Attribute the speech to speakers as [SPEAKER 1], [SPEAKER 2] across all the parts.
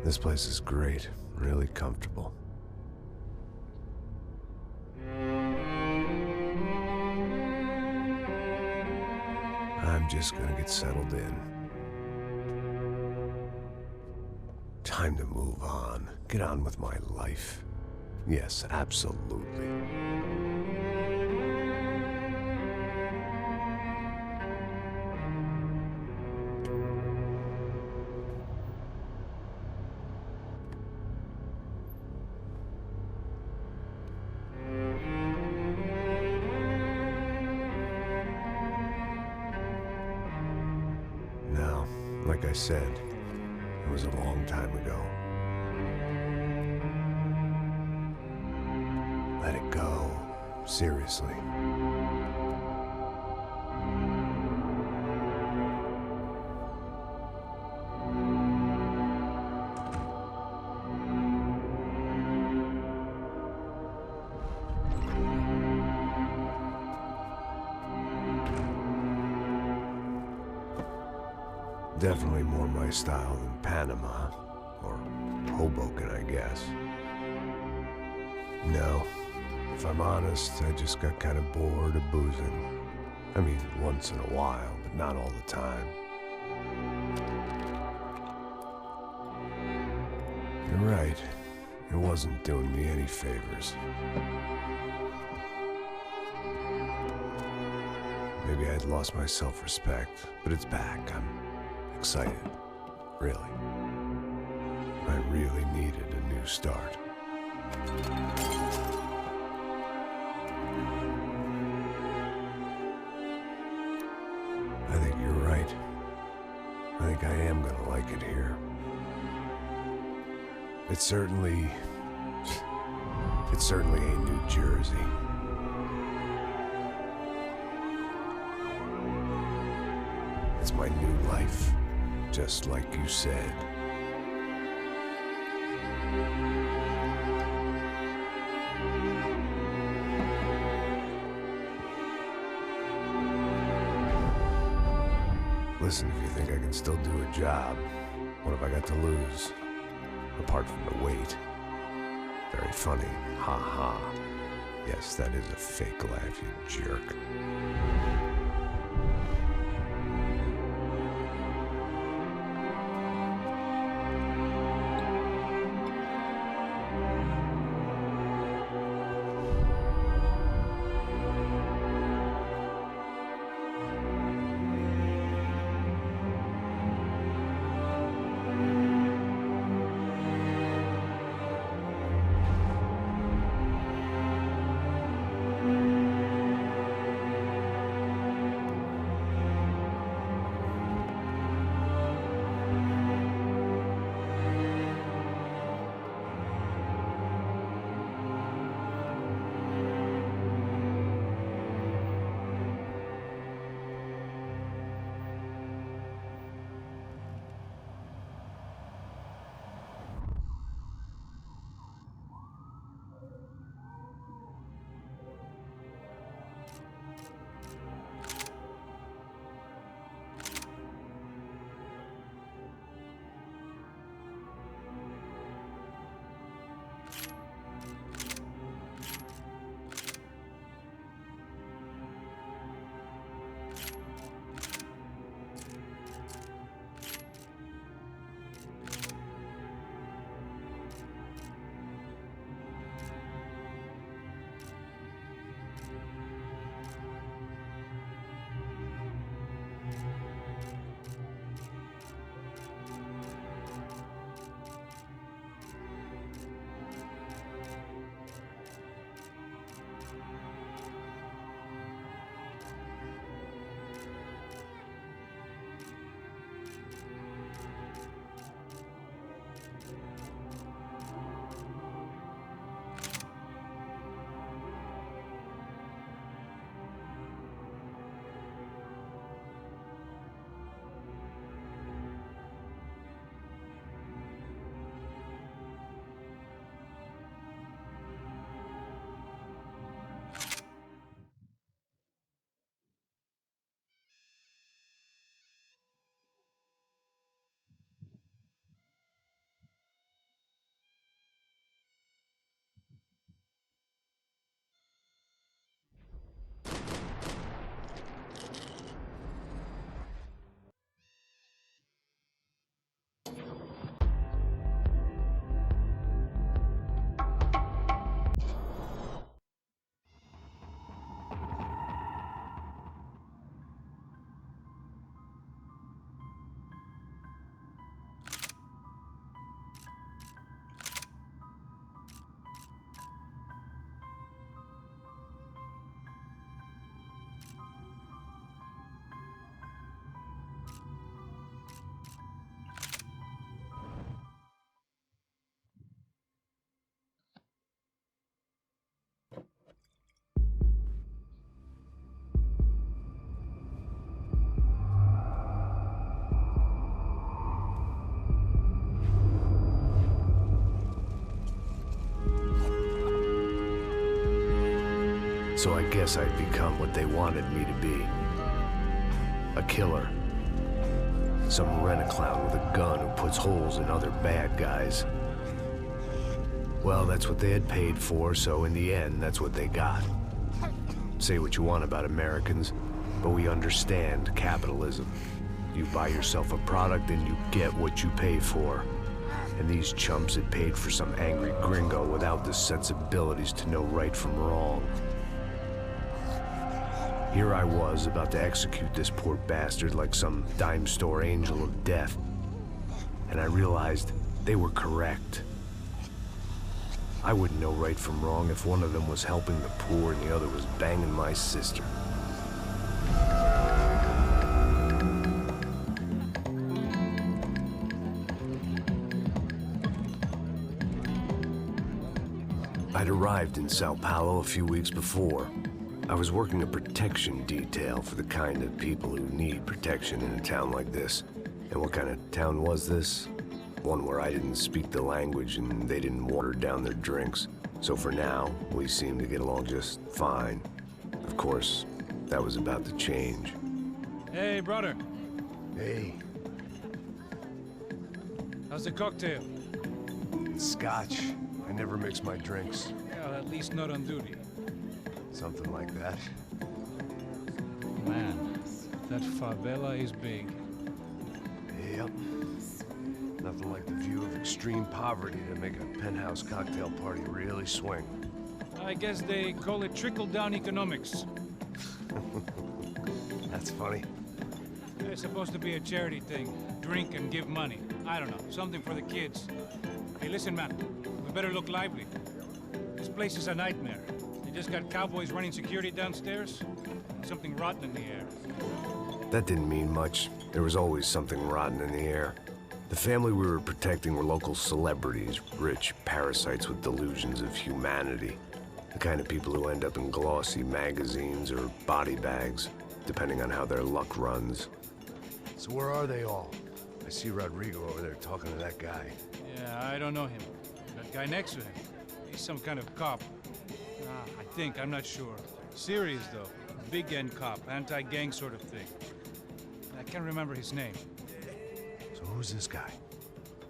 [SPEAKER 1] This place is great, really comfortable. I'm just gonna get settled in. Time to move on. Get on with my life. Yes, absolutely. Now, like I said, it was a long time ago. Let it go. Seriously. Definitely more my style than Panama, or Hoboken, I guess. No, if I'm honest, I just got kind of bored of boozing. I mean, once in a while, but not all the time. You're right, it wasn't doing me any favors. Maybe I'd lost my self-respect, but it's back. I'm excited, really. I really needed a new start. I think you're right. I think I am gonna like it here. It's certainly ain't New Jersey. It's my new life, just like you said. Listen, if you think I can still do a job, what have I got to lose? Apart from the weight. Very funny, ha ha. Yes, that is a fake laugh, you jerk. So I guess I'd become what they wanted me to be. A killer. Some rent-a-clown with a gun who puts holes in other bad guys. Well, that's what they had paid for, so in the end, that's what they got. Say what you want about Americans, but we understand capitalism. You buy yourself a product and you get what you pay for. And these chumps had paid for some angry gringo without the sensibilities to know right from wrong. Here I was, about to execute this poor bastard like some dime store angel of death. And I realized they were correct. I wouldn't know right from wrong if one of them was helping the poor and the other was banging my sister. I'd arrived in Sao Paulo a few weeks before. I was working a protection detail for the kind of people who need protection in a town like this. And what kind of town was this? One where I didn't speak the language and they didn't water down their drinks. So for now, we seemed to get along just fine. Of course, that was about to change.
[SPEAKER 2] Hey, brother.
[SPEAKER 1] Hey.
[SPEAKER 2] How's the cocktail?
[SPEAKER 1] It's scotch. I never mix my drinks.
[SPEAKER 2] Well, at least not on duty.
[SPEAKER 1] Something like that.
[SPEAKER 2] Man, that favela is big.
[SPEAKER 1] Yep. Nothing like the view of extreme poverty to make a penthouse cocktail party really swing.
[SPEAKER 2] I guess they call it trickle-down economics.
[SPEAKER 1] That's funny.
[SPEAKER 2] It's supposed to be a charity thing. Drink and give money. I don't know, something for the kids. Hey, listen, man. We better look lively. This place is a nightmare. They just got cowboys running security downstairs. And something rotten in the air.
[SPEAKER 1] That didn't mean much. There was always something rotten in the air. The family we were protecting were local celebrities, rich parasites with delusions of humanity. The kind of people who end up in glossy magazines or body bags, depending on how their luck runs. So where are they all? I see Rodrigo over there talking to that guy.
[SPEAKER 2] Yeah, I don't know him. That guy next to him. He's some kind of cop. I think, I'm not sure. Serious, though. Big end cop, anti-gang sort of thing. I can't remember his name.
[SPEAKER 1] So who's this guy?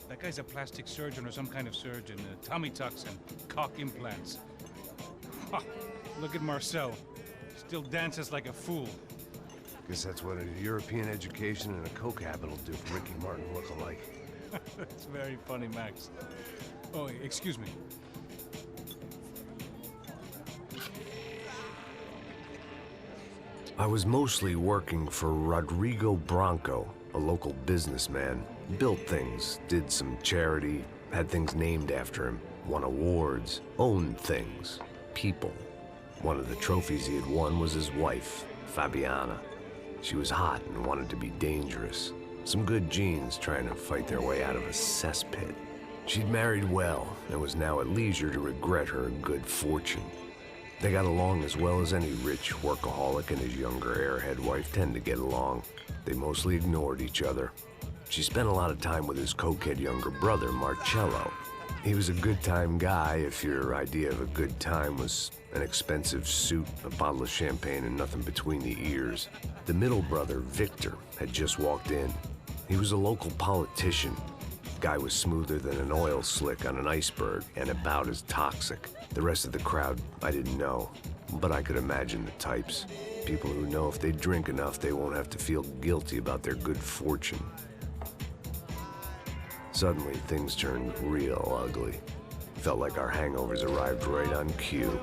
[SPEAKER 2] That guy's a plastic surgeon or some kind of surgeon. Tummy tucks and cock implants. Ha! Look at Marcel. Still dances like a fool.
[SPEAKER 1] Guess that's what a European education and a coke habit will do for Ricky Martin look-alike.
[SPEAKER 2] That's very funny, Max. Oh, excuse me.
[SPEAKER 1] I was mostly working for Rodrigo Branco, a local businessman. Built things, did some charity, had things named after him, won awards, owned things, people. One of the trophies he had won was his wife, Fabiana. She was hot and wanted to be dangerous. Some good genes trying to fight their way out of a cesspit. She'd married well and was now at leisure to regret her good fortune. They got along as well as any rich workaholic and his younger airhead wife tend to get along. They mostly ignored each other. She spent a lot of time with his cokehead younger brother, Marcello. He was a good-time guy if your idea of a good time was an expensive suit, a bottle of champagne, and nothing between the ears. The middle brother, Victor, had just walked in. He was a local politician. Guy was smoother than an oil slick on an iceberg and about as toxic. The rest of the crowd, I didn't know, but I could imagine the types. People who know if they drink enough, they won't have to feel guilty about their good fortune. Suddenly, things turned real ugly. Felt like our hangovers arrived right on cue.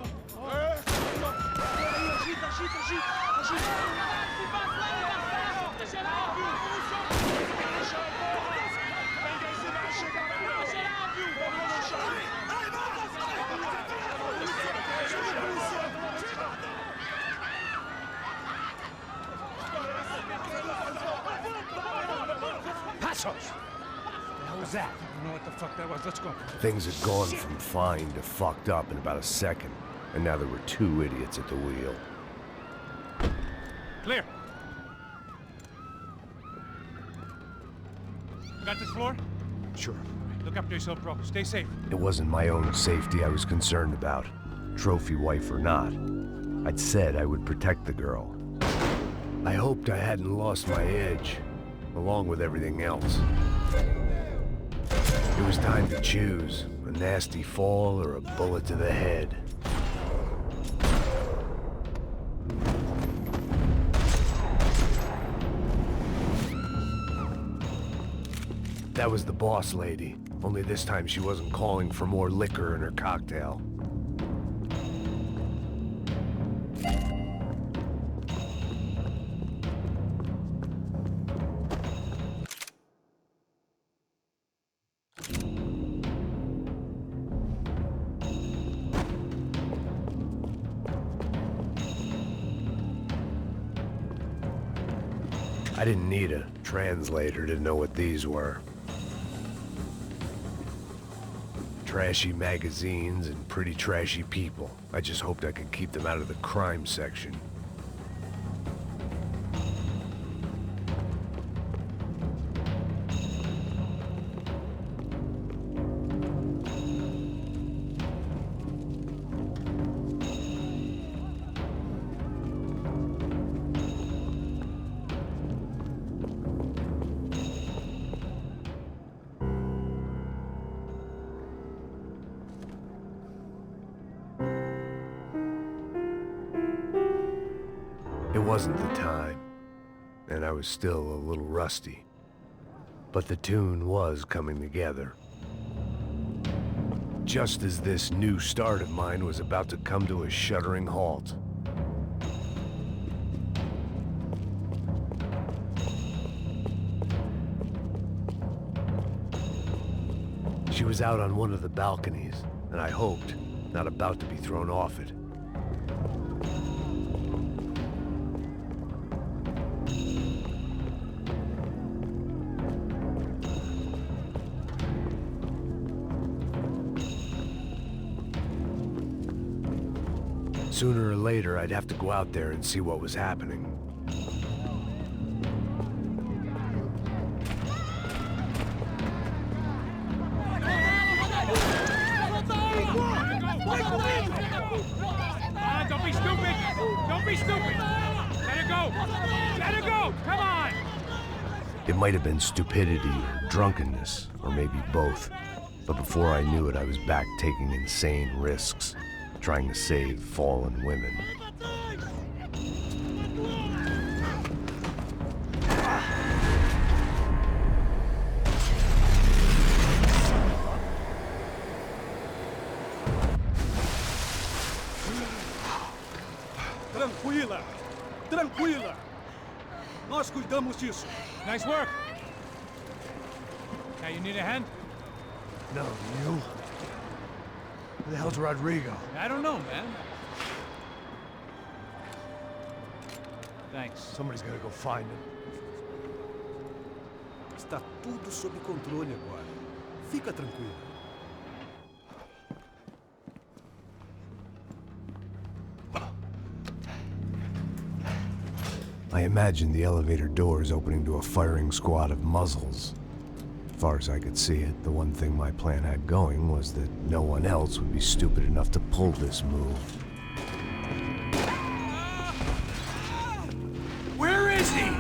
[SPEAKER 2] That? I don't know what the fuck that was. Let's go.
[SPEAKER 1] Things had gone from fine to fucked up in about a second, and now there were two idiots at the wheel.
[SPEAKER 2] Clear. Got this floor?
[SPEAKER 1] Sure.
[SPEAKER 2] Look after yourself, bro. Stay safe.
[SPEAKER 1] It wasn't my own safety I was concerned about, trophy wife or not. I'd said I would protect the girl. I hoped I hadn't lost my edge, along with everything else. It was time to choose, a nasty fall or a bullet to the head. That was the boss lady, only this time she wasn't calling for more liquor in her cocktail. I didn't need a translator to know what these were. Trashy magazines and pretty trashy people. I just hoped I could keep them out of the crime section. It wasn't the time, and I was still a little rusty. But the tune was coming together. Just as this new start of mine was about to come to a shuddering halt. She was out on one of the balconies, and I hoped not about to be thrown off it. Sooner or later, I'd have to go out there and see what was happening.
[SPEAKER 2] Don't be stupid! Don't be stupid! Let her go! Let her go! Come on!
[SPEAKER 1] It might have been stupidity or drunkenness, or maybe both. But before I knew it, I was back taking insane risks, trying to save fallen women.
[SPEAKER 3] Tranquila! Tranquila! Nós cuidamos disso.
[SPEAKER 2] Nice work! Now you need a hand?
[SPEAKER 1] No, you? Who the hell's Rodrigo?
[SPEAKER 2] I don't know, man. Thanks.
[SPEAKER 1] Somebody's gotta go find him.
[SPEAKER 3] Está tudo sob controle agora. Fica tranquilo.
[SPEAKER 1] I imagined the elevator doors opening to a firing squad of muzzles. As far as I could see it, the one thing my plan had going was that no one else would be stupid enough to pull this move.
[SPEAKER 3] Where is he?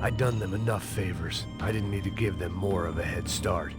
[SPEAKER 1] I'd done them enough favors. I didn't need to give them more of a head start.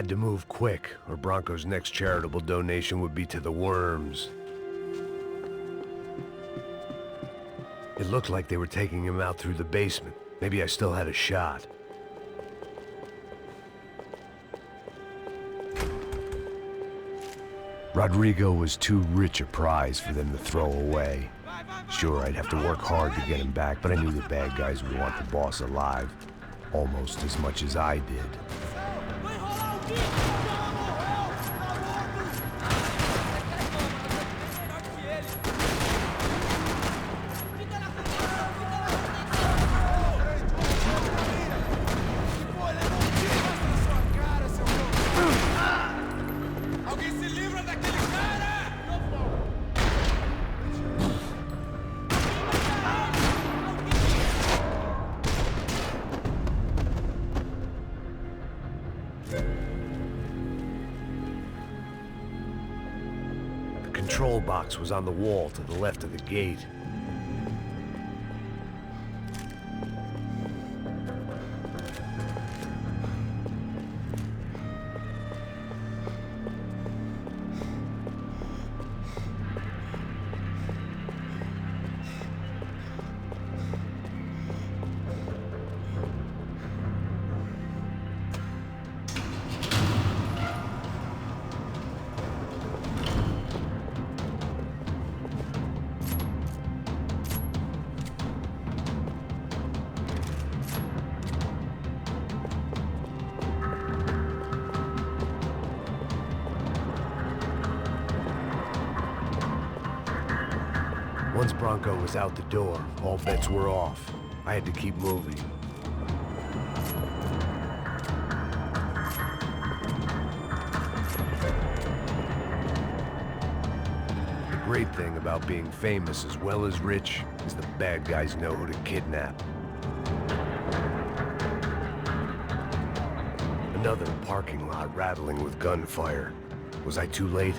[SPEAKER 1] had to move quick, or Bronco's next charitable donation would be to the worms. It looked like they were taking him out through the basement. Maybe I still had a shot. Rodrigo was too rich a prize for them to throw away. Sure, I'd have to work hard to get him back, but I knew the bad guys would want the boss alive, almost as much as I did. The control box was on the wall to the left of the gate. Once Bronco was out the door, all bets were off. I had to keep moving. The great thing about being famous as well as rich is the bad guys know who to kidnap. Another parking lot rattling with gunfire. Was I too late?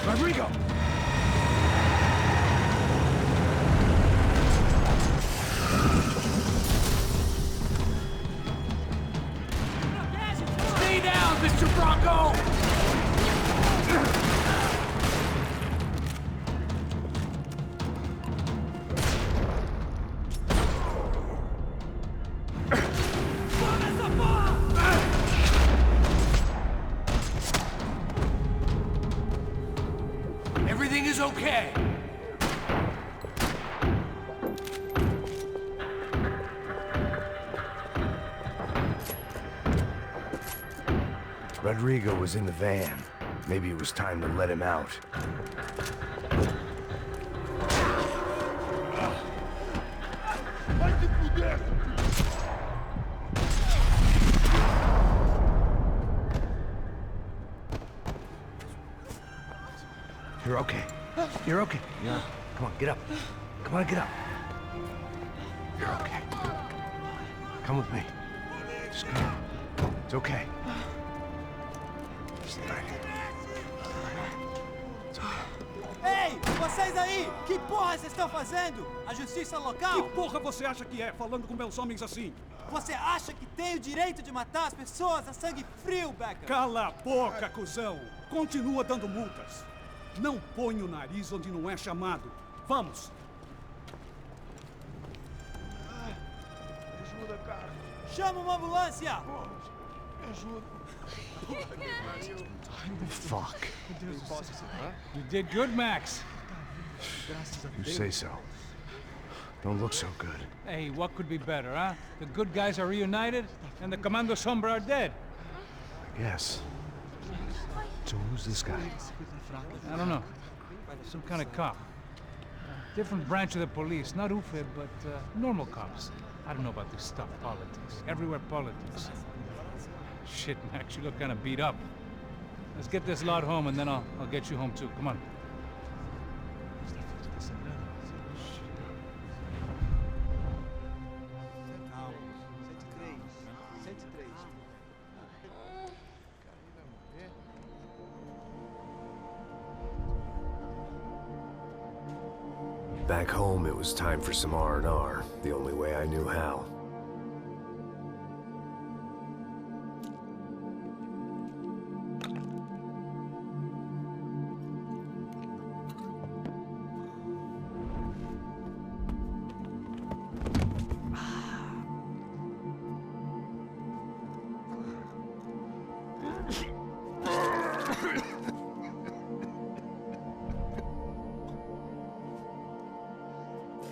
[SPEAKER 2] Rodrigo!
[SPEAKER 4] Stay down, Mr. Bronco! Everything is okay.
[SPEAKER 1] Rodrigo was in the van. Maybe it was time to let him out. You're okay. You're okay. Yeah. Come on, get up. Come on, get up. You're okay. Come with me. Just come. It's okay. Just lie. It's okay.
[SPEAKER 5] Ei, vocês aí! Que porra vocês estão fazendo? A justiça local?
[SPEAKER 3] Que porra você acha que é, falando com meus homens assim?
[SPEAKER 5] Você acha que tem o direito de matar as pessoas a sangue frio, Becker?
[SPEAKER 3] Cala a boca, cuzão! Continua dando multas. Não põe o nariz onde não é chamado. Vamos!
[SPEAKER 6] Ajuda, cara.
[SPEAKER 5] Chama uma ambulância!
[SPEAKER 6] Me ajuda.
[SPEAKER 1] Fuck.
[SPEAKER 2] You did good, Max.
[SPEAKER 1] You say so. Don't look so good.
[SPEAKER 2] Hey, what could be better, huh? The good guys are reunited, and the Commando Sombra are dead.
[SPEAKER 1] I guess. So who's this guy?
[SPEAKER 2] I don't know. Some kind of cop. Different branch of the police. Not UFE, but normal cops. I don't know about this stuff, politics. Everywhere politics. Shit, Max, you look kind of beat up. Let's get this lot home, and then I'll get you home too. Come on.
[SPEAKER 1] Back home, it was time for some R&R, the only way I knew how.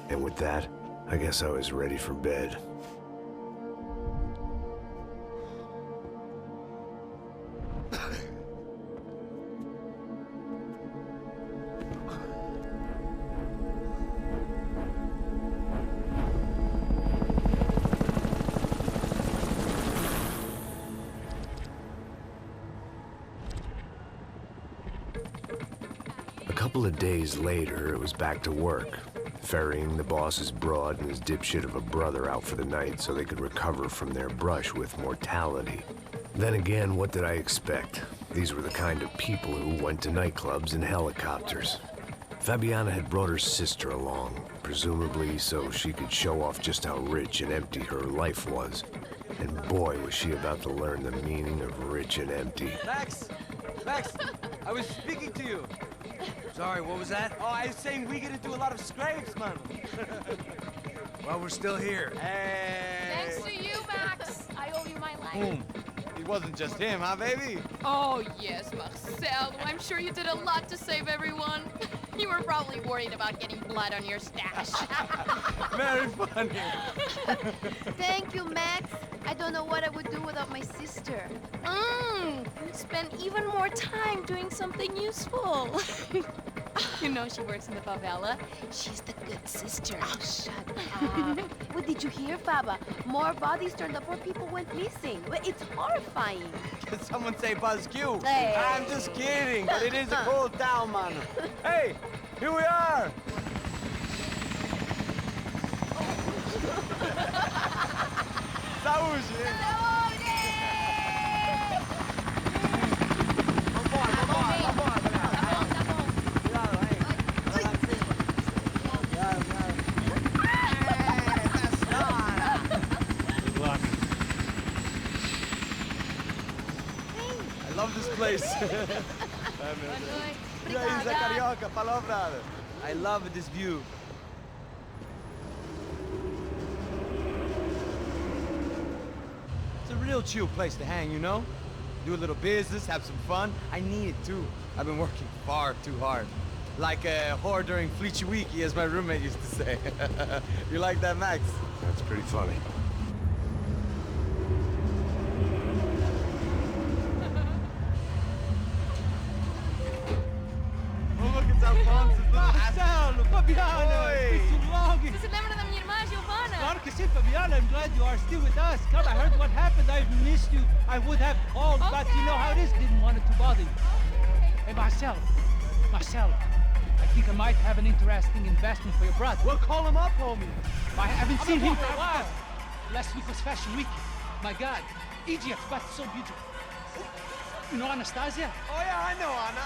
[SPEAKER 1] And with that, I guess I was ready for bed. A couple of days later, it was back to work. Ferrying the boss's broad and his dipshit of a brother out for the night so they could recover from their brush with mortality. Then again, what did I expect? These were the kind of people who went to nightclubs in helicopters. Fabiana had brought her sister along, presumably so she could show off just how rich and empty her life was. And boy, was she about to learn the meaning of rich and empty.
[SPEAKER 6] Max! Max! I was speaking to you!
[SPEAKER 4] Sorry, what was that?
[SPEAKER 6] Oh, I was saying we gotta do a lot of scrapes, man.
[SPEAKER 4] Well, we're still here.
[SPEAKER 6] Hey!
[SPEAKER 7] Thanks to you, Max. I owe you my life.
[SPEAKER 6] Boom. It wasn't just him, huh, baby?
[SPEAKER 7] Oh, yes, Marcel. I'm sure you did a lot to save everyone. You were probably worried about getting blood on your stash.
[SPEAKER 6] Very funny.
[SPEAKER 8] Thank you, Max. I don't know what I would do without my sister.
[SPEAKER 7] Spend even more time doing something useful. You know she works in the favela. She's the good sister.
[SPEAKER 8] Oh, shut up. What did you hear, Faba? More bodies turned up where people went missing. It's horrifying.
[SPEAKER 6] Did someone say Buzz Q?
[SPEAKER 8] Hey.
[SPEAKER 6] I'm just kidding, but it is a cold town, man. Hey, here we are. Saúde! I love this place. E aí, Zé Carioca, palavra. I love this view. It's a real chill place to hang, you know? Do a little business, have some fun. I need it too. I've been working far too hard. Like a whore during Fleechy Weeky, as my roommate used to say. You like that, Max?
[SPEAKER 1] That's pretty funny.
[SPEAKER 6] Oh, look, it's Alfonso's little
[SPEAKER 5] Marcelo, Fabiana,
[SPEAKER 6] Oi.
[SPEAKER 5] it's been too long.
[SPEAKER 7] Você se lembra da minha irmã, Giovanna?
[SPEAKER 5] Claro que sim, Fabiana. I'm glad you are still with us. Come, I heard what happened. I've missed you. I would have called, but you know how it is. Didn't want it to bother you. Hey, Marcelo, I think I might have an interesting investment for your brother.
[SPEAKER 6] Well, call him up, homie.
[SPEAKER 5] I haven't seen him for a while. Last week was Fashion Week. My God, Egypt, but so beautiful. You know Anastasia?
[SPEAKER 6] Oh, yeah, I know, Anna.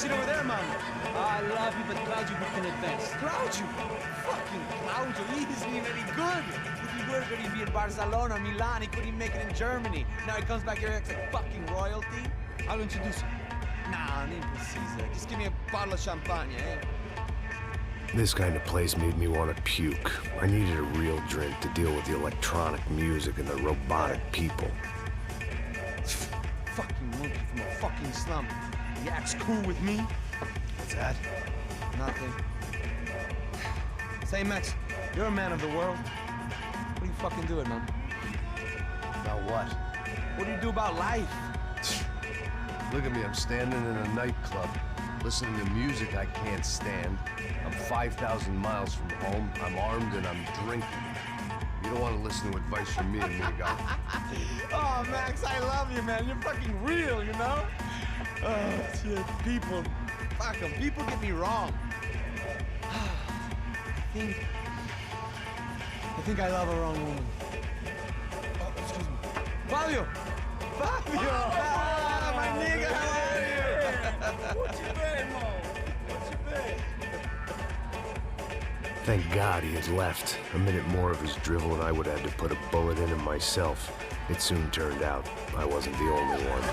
[SPEAKER 6] shit over there, man.
[SPEAKER 5] I love you, but Claudio, we can advance.
[SPEAKER 6] Claudio? Fucking Claudio, he isn't even any good. If he were good, he'd be in Barcelona, Milan, he couldn't even make it in Germany. Now he comes back here acts like fucking royalty.
[SPEAKER 5] I'll introduce you.
[SPEAKER 6] Nah, name precisa. Just give me a bottle of champagne, eh?
[SPEAKER 1] This kind of place made me want to puke. I needed a real drink to deal with the electronic music and the robotic people.
[SPEAKER 6] Fucking monkey from a fucking slum. He acts cool with me.
[SPEAKER 1] What's that?
[SPEAKER 6] Nothing. Say, Max, you're a man of the world. What do you fucking do it, man?
[SPEAKER 1] About what?
[SPEAKER 6] What do you do about life?
[SPEAKER 1] Look at me, I'm standing in a nightclub, listening to music I can't stand. I'm 5,000 miles from home, I'm armed, and I'm drinking. You don't want to listen to advice from me, amigo.
[SPEAKER 6] Oh, Max, I love you, man. You're fucking real, you know? Oh, shit. People. Fuck them. People get me wrong. I think I love a wrong woman. Oh, excuse me. Fabio! Fabio! Ah, my nigga, how are you? What you been, Mo? What you been?
[SPEAKER 1] Thank God he had left. A minute more of his drivel and I would have had to put a bullet in him myself. It soon turned out I wasn't the only one.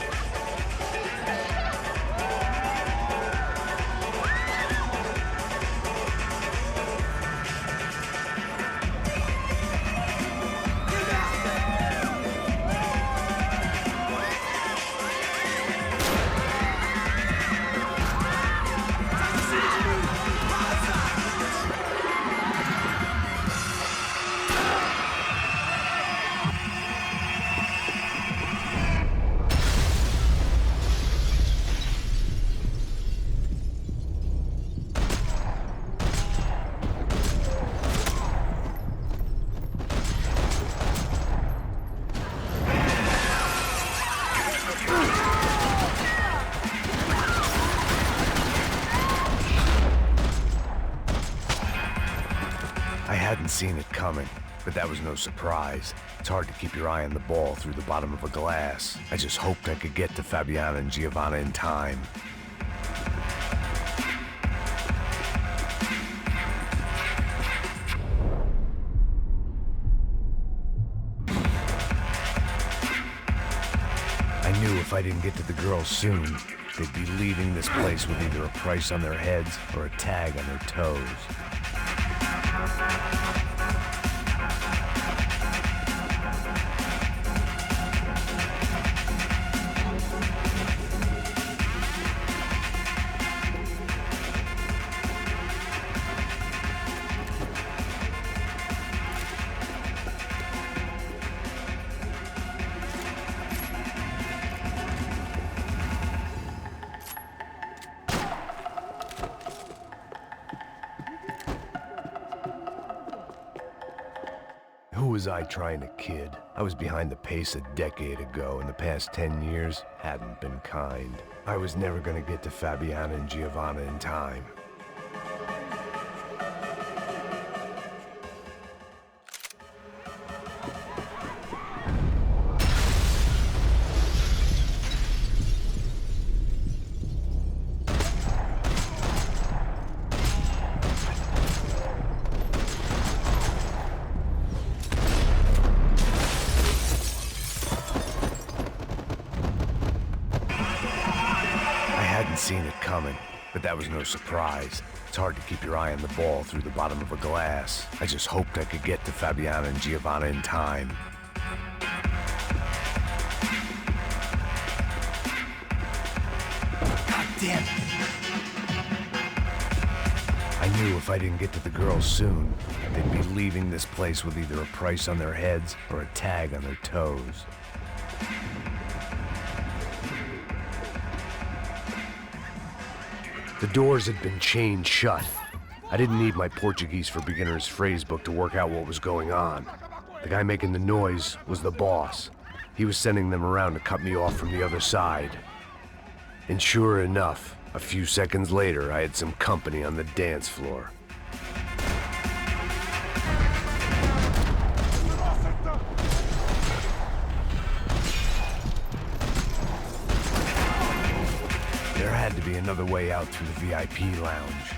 [SPEAKER 1] I hadn't seen it coming, but that was no surprise. It's hard to keep your eye on the ball through the bottom of a glass. I just hoped I could get to Fabiana and Giovanna in time. I knew if I didn't get to the girls soon, they'd be leaving this place with either a price on their heads or a tag on their toes. Who was I trying to kid? I was behind the pace a decade ago, and the past 10 years hadn't been kind. I was never gonna get to Fabiana and Giovanna in time. Seen it coming, but that was no surprise. It's hard to keep your eye on the ball through the bottom of a glass. I just hoped I could get to Fabiana and Giovanna in time.
[SPEAKER 6] God damn it!
[SPEAKER 1] I knew if I didn't get to the girls soon, they'd be leaving this place with either a price on their heads or a tag on their toes. The doors had been chained shut. I didn't need my Portuguese for Beginners phrase book to work out what was going on. The guy making the noise was the boss. He was sending them around to cut me off from the other side. And sure enough, a few seconds later, I had some company on the dance floor. There had to be another way out through the VIP lounge.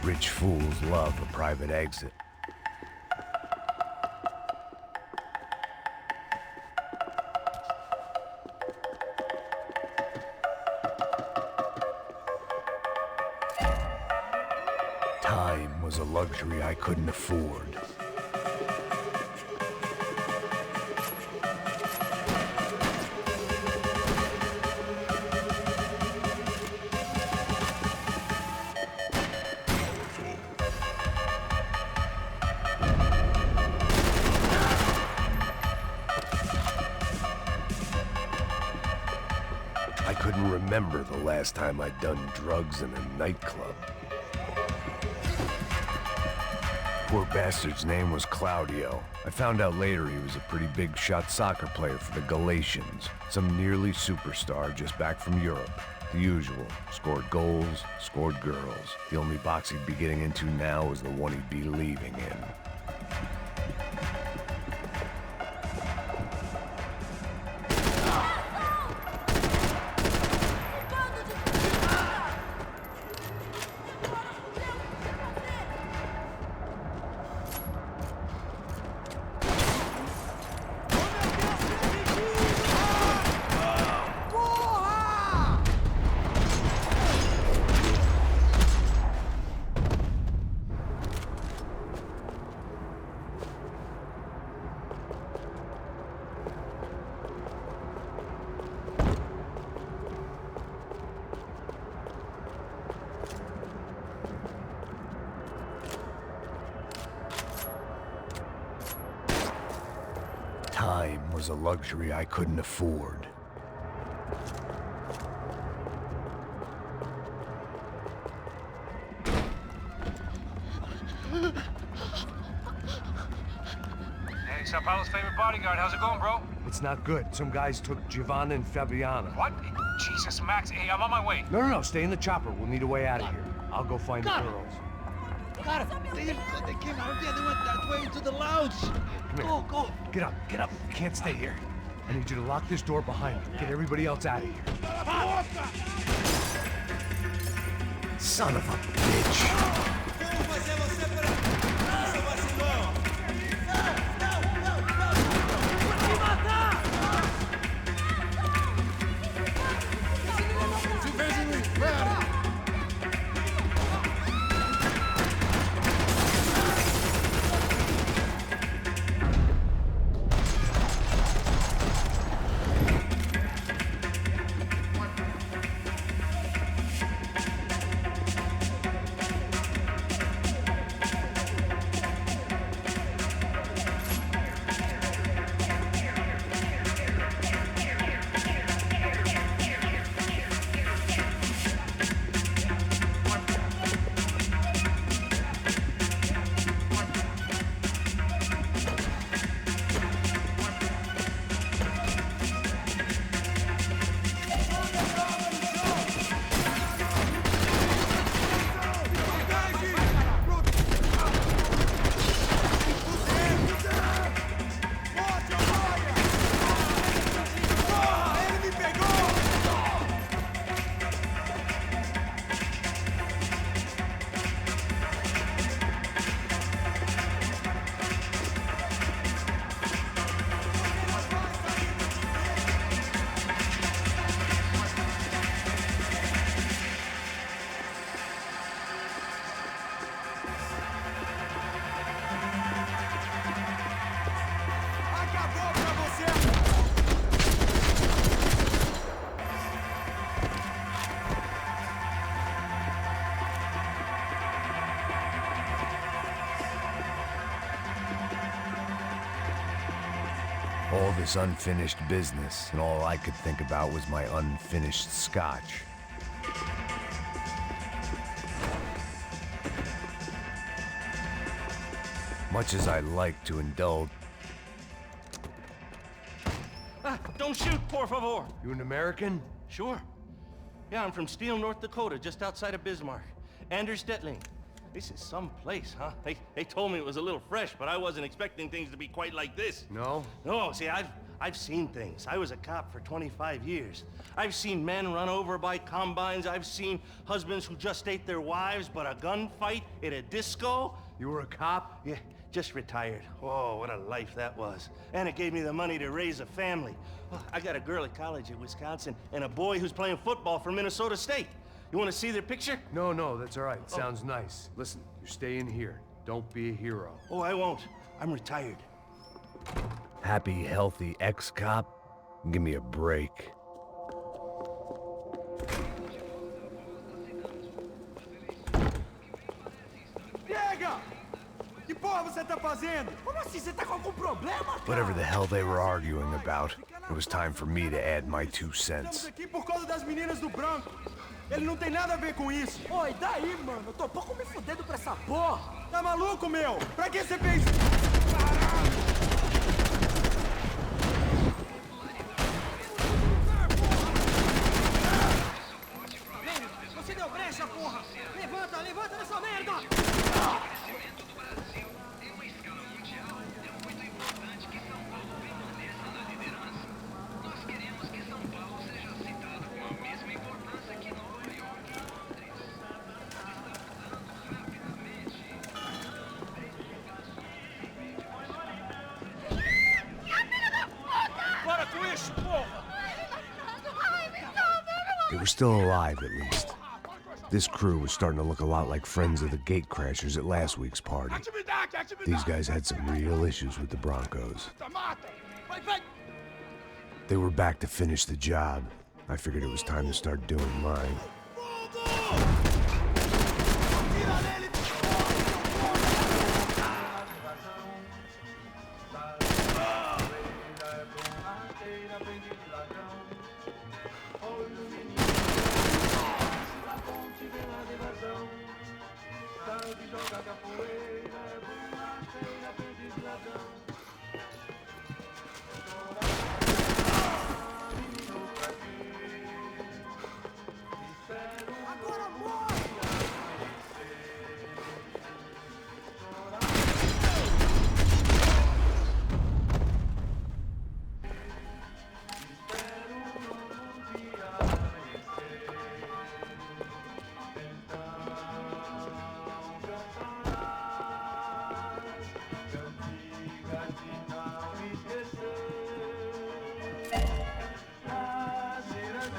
[SPEAKER 1] Rich fools love a private exit. Time was a luxury I couldn't afford. I couldn't remember the last time I'd done drugs in a nightclub. Poor bastard's name was Claudio. I found out later he was a pretty big shot soccer player for the Galatians. Some nearly superstar just back from Europe. The usual. Scored goals, scored girls. The only box he'd be getting into now was the one he'd be leaving in. Time was a luxury I couldn't afford.
[SPEAKER 2] Hey, Sao Paulo's favorite bodyguard. How's it going, bro?
[SPEAKER 1] It's not good. Some guys took Giovanna and Fabiana.
[SPEAKER 2] What? Jesus, Max. Hey, I'm on my way.
[SPEAKER 1] No, stay in the chopper. We'll need a way out of here. I'll go find the girls.
[SPEAKER 5] Got it. They came out of there. They went that way into the lounge. Go.
[SPEAKER 1] Get up. You can't stay here. I need you to lock this door behind you. Get everybody else out of here. Son of a bitch. All this unfinished business, and all I could think about was my unfinished scotch. Much as I like to indulge...
[SPEAKER 9] Don't shoot, por favor!
[SPEAKER 1] You an American?
[SPEAKER 9] Sure. Yeah, I'm from Steele, North Dakota, just outside of Bismarck. Anders Detling. This is some place, huh? They told me it was a little fresh, but I wasn't expecting things to be quite like this.
[SPEAKER 1] No?
[SPEAKER 9] No, see, I've I've seen things. I was a cop for 25 years. I've seen men run over by combines. I've seen husbands who just ate their wives, but a gunfight at a disco.
[SPEAKER 4] You were a cop?
[SPEAKER 9] Yeah, just retired. Oh, what a life that was. And it gave me the money to raise a family. Oh, I got a girl at college at Wisconsin and a boy who's playing football for Minnesota State. You want to see their picture?
[SPEAKER 4] No, that's all right. Sounds nice. Listen, you stay in here. Don't be a hero.
[SPEAKER 9] Oh, I won't. I'm retired.
[SPEAKER 1] Happy, healthy ex-cop? Give me a break.
[SPEAKER 6] Pega! Que porra você tá fazendo? Como assim? Você tá com algum problema, cara?
[SPEAKER 1] Whatever the hell they were arguing about, it was time for me to add my 2 cents.
[SPEAKER 6] Estamos aqui por causa das meninas do branco. Ele não tem nada a ver com isso. Oi, daí, mano? Eu tô pouco me fudendo pra essa porra. Tá maluco, meu? Pra que você fez?
[SPEAKER 5] Você deu brecha, porra! Levanta nessa merda!
[SPEAKER 1] They were still alive, at least. This crew was starting to look a lot like friends of the gatecrashers at last week's party. These guys had some real issues with the Broncos. They were back to finish the job. I figured it was time to start doing mine.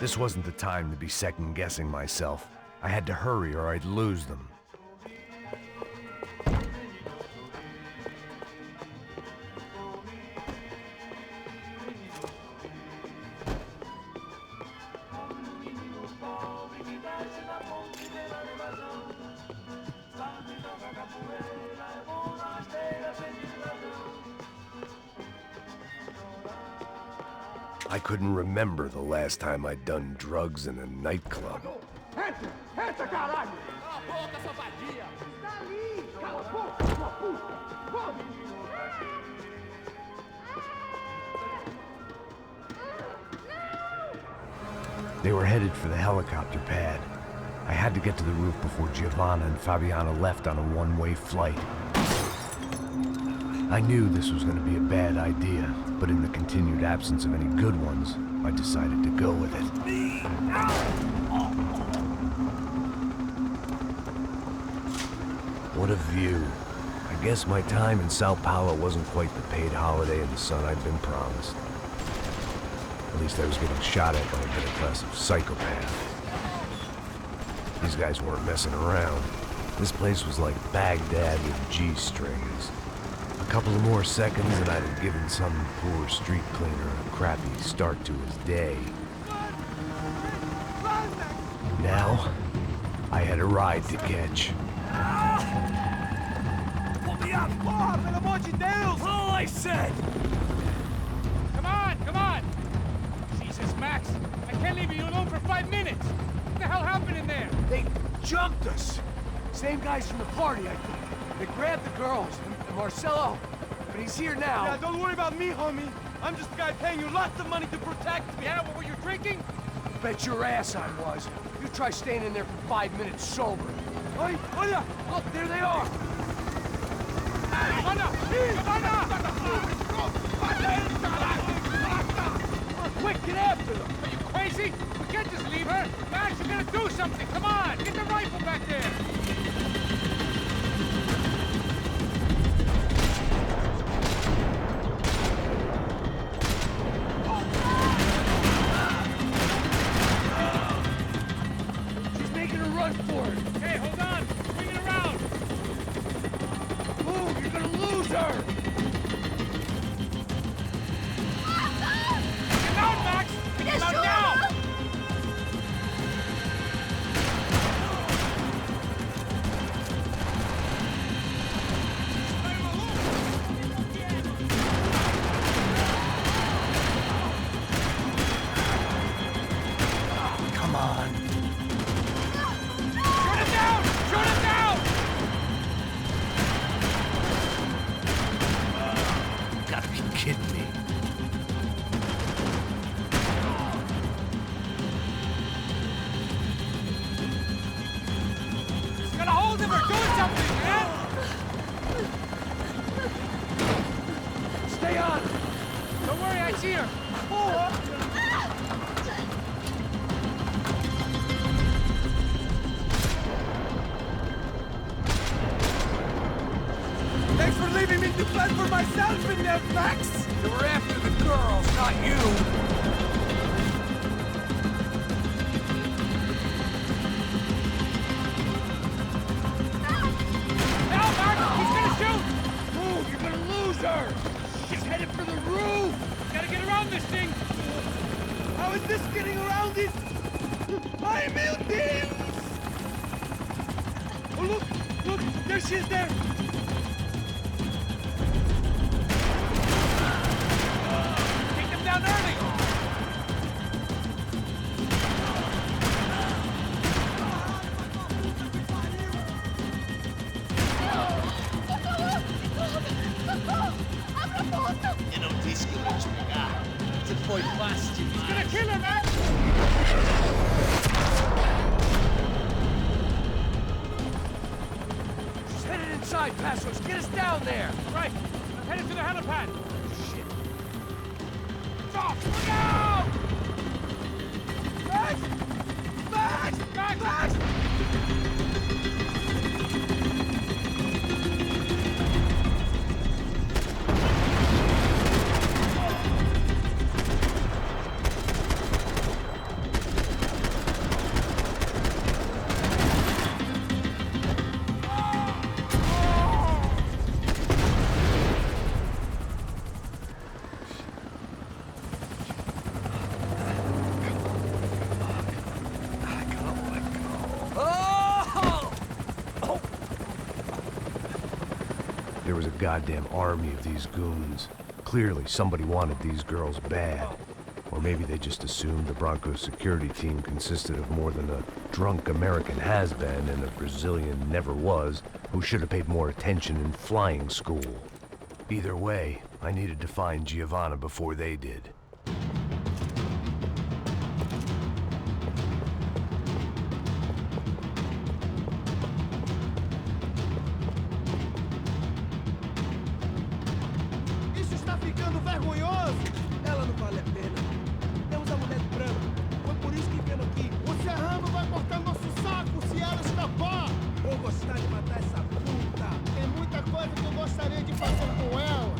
[SPEAKER 1] This wasn't the time to be second-guessing myself. I had to hurry or I'd lose them. I couldn't remember the last time I'd done drugs in a nightclub.
[SPEAKER 6] Entra, caralho! Cala a boca, sua vadia! Está ali! Cala a boca, sua puta!
[SPEAKER 1] They were headed for the helicopter pad. I had to get to the roof before Giovanna and Fabiana left on a one-way flight. I knew this was going to be a bad idea, but in the continued absence of any good ones, I decided to go with it. What a view. I guess my time in Sao Paulo wasn't quite the paid holiday in the sun I'd been promised. At least I was getting shot at by a middle-class of psychopaths. These guys weren't messing around. This place was like Baghdad with G-strings. A couple of more seconds and I'd have given some poor street cleaner a crappy start to his day. Now, I had a ride to catch.
[SPEAKER 6] Pull me up! Porra, pelo amor de Deus! All I said!
[SPEAKER 2] Come on! Jesus, Max, I can't leave you alone for 5 minutes! What the hell happened in there?
[SPEAKER 4] They jumped us. Same guys from the party, I think. They grabbed the girls, and Marcelo, but he's here now.
[SPEAKER 6] Yeah, don't worry about me, homie. I'm just the guy paying you lots of money to protect me.
[SPEAKER 2] Yeah, what were you drinking?
[SPEAKER 4] Bet your ass I was. You try staying in there for 5 minutes sober.
[SPEAKER 6] Oi, olha!
[SPEAKER 4] Look, there they are.
[SPEAKER 2] Giovanna!
[SPEAKER 5] Quick, get after them! Are you crazy? We can't just leave her! Max, you gotta do something! Come on! Get the rifle back there!
[SPEAKER 4] She's making a run for it!
[SPEAKER 5] Hey, hold on! Bring it around!
[SPEAKER 4] Move! You're gonna lose her!
[SPEAKER 5] Get out, Max! Get out now!
[SPEAKER 9] Come on.
[SPEAKER 5] Shoot it down! Shoot it down!
[SPEAKER 9] You gotta be kidding me.
[SPEAKER 5] You gotta hold him or do something, man!
[SPEAKER 4] Stay on!
[SPEAKER 5] Don't worry, I see her!
[SPEAKER 4] Thanks for leaving me to fend for myself in there, Max! They were after the girls, not you!
[SPEAKER 5] Now, Max! He's gonna shoot!
[SPEAKER 4] Move! You're gonna lose her! She's headed for the roof!
[SPEAKER 5] Gotta get around this thing!
[SPEAKER 4] How is this getting around it? My buildings! Oh, look! Look! There she is there!
[SPEAKER 5] Take them down early!
[SPEAKER 9] Eu não disse que eu vou te pegar.
[SPEAKER 5] Você foi fácil demais. He's gonna kill her, man!
[SPEAKER 4] She's headed inside, Passos! Get us down there!
[SPEAKER 5] Right, I'm headed to the helipad. Shit. Stop! Look out!
[SPEAKER 4] Max! Max!
[SPEAKER 5] Max!
[SPEAKER 4] Max!
[SPEAKER 1] There was a goddamn army of these goons. Clearly, somebody wanted these girls bad. Or maybe they just assumed the Broncos security team consisted of more than a drunk American has-been and a Brazilian never-was who should have paid more attention in flying school. Either way, I needed to find Giovanna before they did.
[SPEAKER 4] Isso está ficando vergonhoso! Ela não vale a pena. Temos a mulher branca. Foi por isso que viemos aqui. O Serrano vai cortar nosso saco se ela escapar! Vou gostar de matar essa puta! Tem muita coisa que eu gostaria de fazer com ela!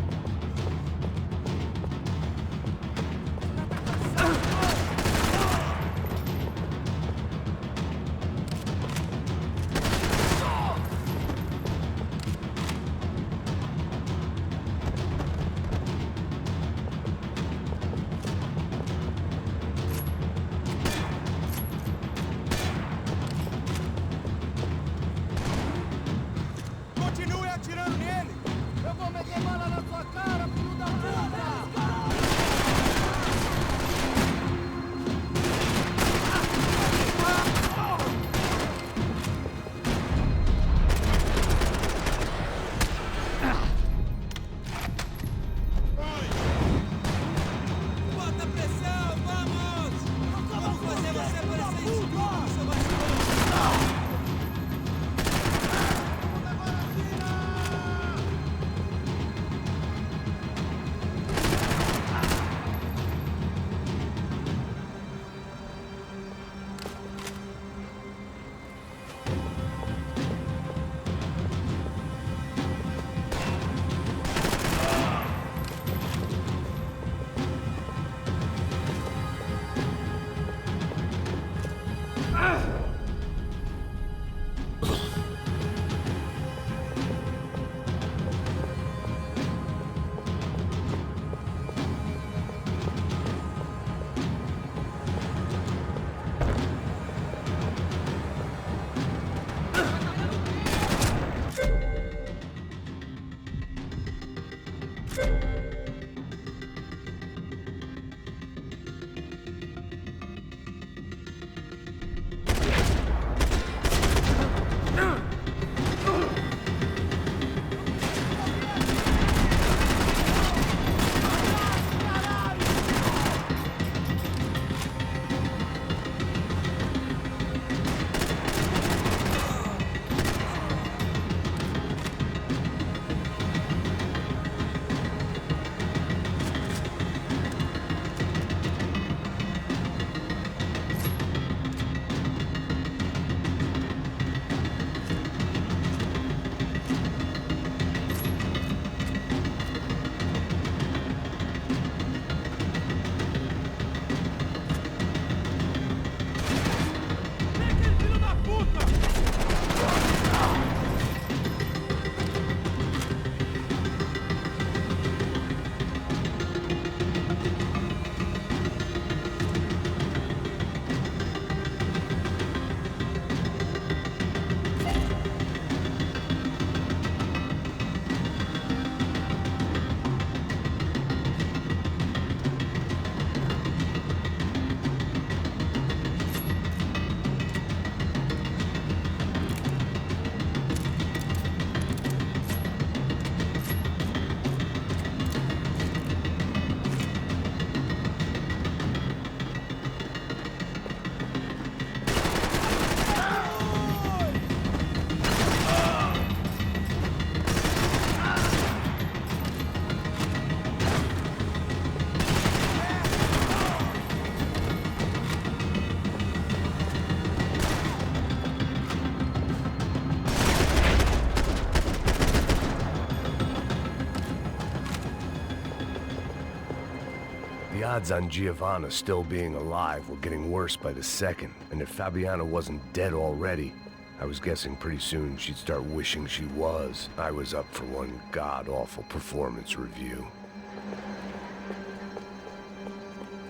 [SPEAKER 1] odds on Giovanna still being alive were getting worse by the second, and if Fabiana wasn't dead already, I was guessing pretty soon she'd start wishing she was. I was up for one god-awful performance review.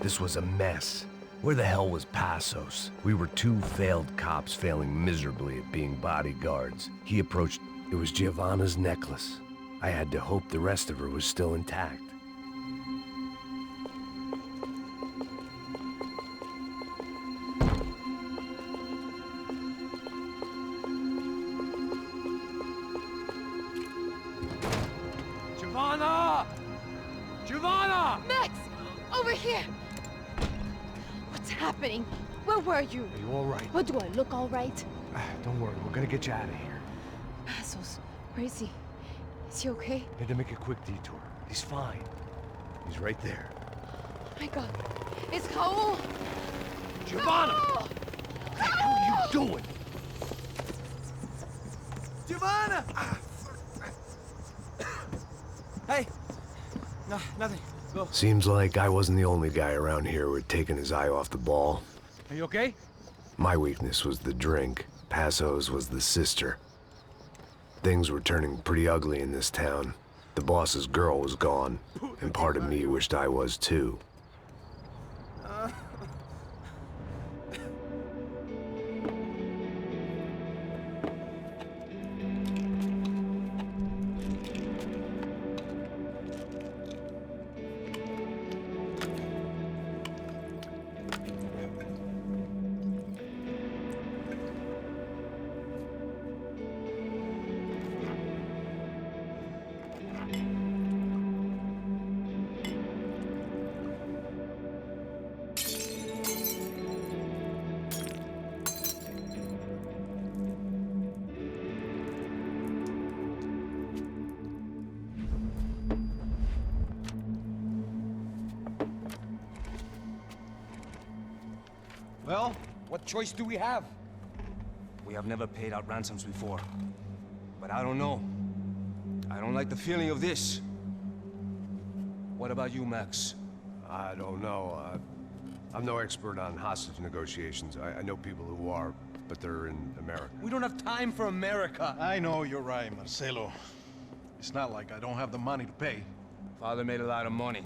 [SPEAKER 1] This was a mess. Where the hell was Passos? We were two failed cops failing miserably at being bodyguards. He approached. It was Giovanna's necklace. I had to hope the rest of her was still intact.
[SPEAKER 6] Giovanna! Giovanna!
[SPEAKER 8] Max! Over here! What's happening? Where were you?
[SPEAKER 1] Are you all right?
[SPEAKER 8] What, do I look all right?
[SPEAKER 1] Don't worry, we're gonna get you out of here.
[SPEAKER 8] Passos, where is he? Is he okay?
[SPEAKER 1] Had to make a quick detour. He's fine. He's right there.
[SPEAKER 8] Oh my god. It's Raul!
[SPEAKER 6] Giovanna!
[SPEAKER 8] Raul!
[SPEAKER 1] What the hell are you doing?
[SPEAKER 6] Giovanna! Hey! No, nothing. Go.
[SPEAKER 1] Seems like I wasn't the only guy around here who had taken his eye off the ball.
[SPEAKER 2] Are you okay?
[SPEAKER 1] My weakness was the drink. Passos was the sister. Things were turning pretty ugly in this town. The boss's girl was gone, and part of me wished I was too.
[SPEAKER 6] Well, what choice do we have?
[SPEAKER 10] We have never paid out ransoms before. But I don't know. I don't like the feeling of this. What about you, Max?
[SPEAKER 1] I don't know. I'm no expert on hostage negotiations. I know people who are, but they're in America.
[SPEAKER 6] We don't have time for America.
[SPEAKER 11] I know you're right, Marcelo. It's not like I don't have the money to pay.
[SPEAKER 10] Father made a lot of money.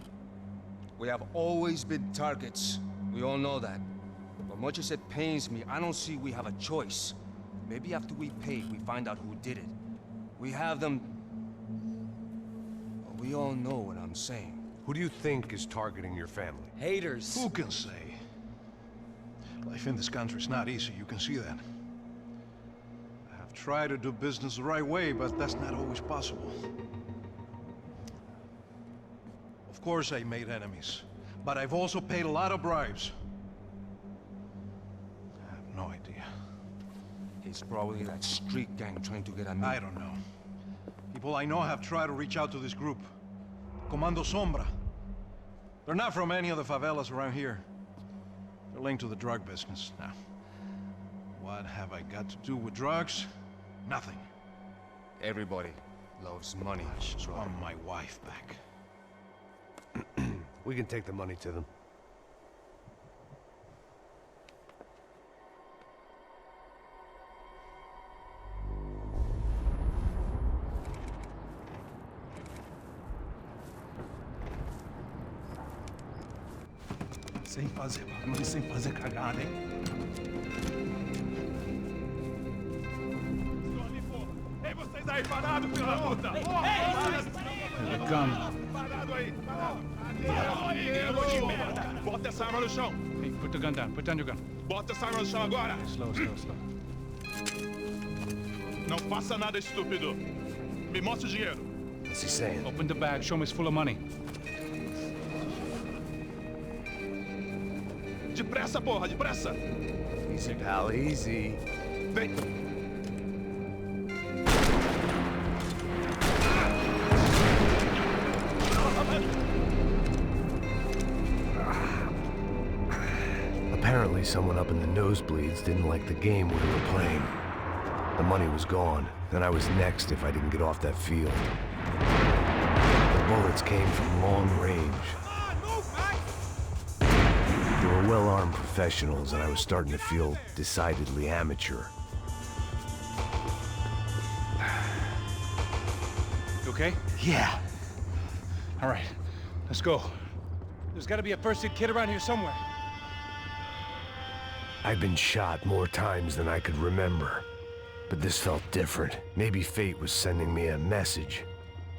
[SPEAKER 10] We have always been targets. We all know that. But much as it pains me, I don't see we have a choice. Maybe after we pay, we find out who did it. We have them... Well, we all know what I'm saying.
[SPEAKER 1] Who do you think is targeting your family?
[SPEAKER 6] Haters.
[SPEAKER 11] Who can say? Life in this country is not easy, you can see that. I have tried to do business the right way, but that's not always possible. Of course I made enemies, but I've also paid a lot of bribes. I have no idea.
[SPEAKER 10] It's probably that street gang trying to get at me.
[SPEAKER 11] I don't know. People I know have tried to reach out to this group. Comando Sombra. They're not from any of the favelas around here. They're linked to the drug business. Now, what have I got to do with drugs? Nothing.
[SPEAKER 10] Everybody loves money.
[SPEAKER 11] I just want my wife back.
[SPEAKER 1] We can take the money to them.
[SPEAKER 3] Sem fazer barulho, sem fazer cagada, hein?
[SPEAKER 4] Ei, vocês aí, parados, filho da puta!
[SPEAKER 2] Here they come.
[SPEAKER 4] Parado aí, parado! Bota essa arma no chão!
[SPEAKER 2] Hey, put the gun down. Put down your gun.
[SPEAKER 4] Bota essa arma no chão agora!
[SPEAKER 2] Slow, slow, slow.
[SPEAKER 4] Não faça nada, estúpido! Me mostra o dinheiro!
[SPEAKER 1] What's he saying?
[SPEAKER 2] Open the bag. Show me it's full of money.
[SPEAKER 4] Depressa, porra, depressa!
[SPEAKER 1] Easy, pal, easy.
[SPEAKER 4] Vem!
[SPEAKER 1] Apparently someone up in the nosebleeds didn't like the game we were playing. The money was gone, and I was next if I didn't get off that field. The bullets came from long range. well-armed professionals, and I was starting to feel decidedly amateur.
[SPEAKER 2] You okay?
[SPEAKER 6] Yeah.
[SPEAKER 2] All right, let's go. There's gotta be a first-aid kit around here somewhere.
[SPEAKER 1] I've been shot more times than I could remember, but this felt different. Maybe fate was sending me a message,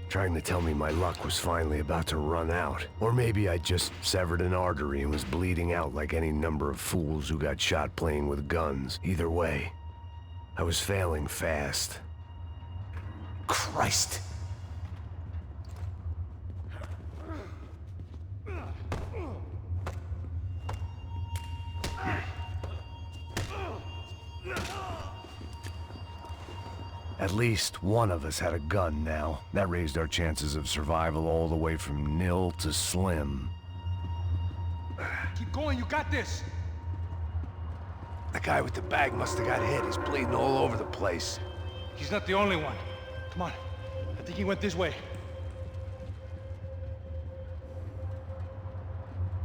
[SPEAKER 1] trying to tell me my luck was finally about to run out. Or maybe I just severed an artery and was bleeding out like any number of fools who got shot playing with guns. Either way, I was failing fast. Christ! At least one of us had a gun now. That raised our chances of survival all the way from nil to slim.
[SPEAKER 2] Keep going, you got this!
[SPEAKER 1] The guy with the bag must have got hit. He's bleeding all over the place.
[SPEAKER 2] He's not the only one. Come on, I think he went this way.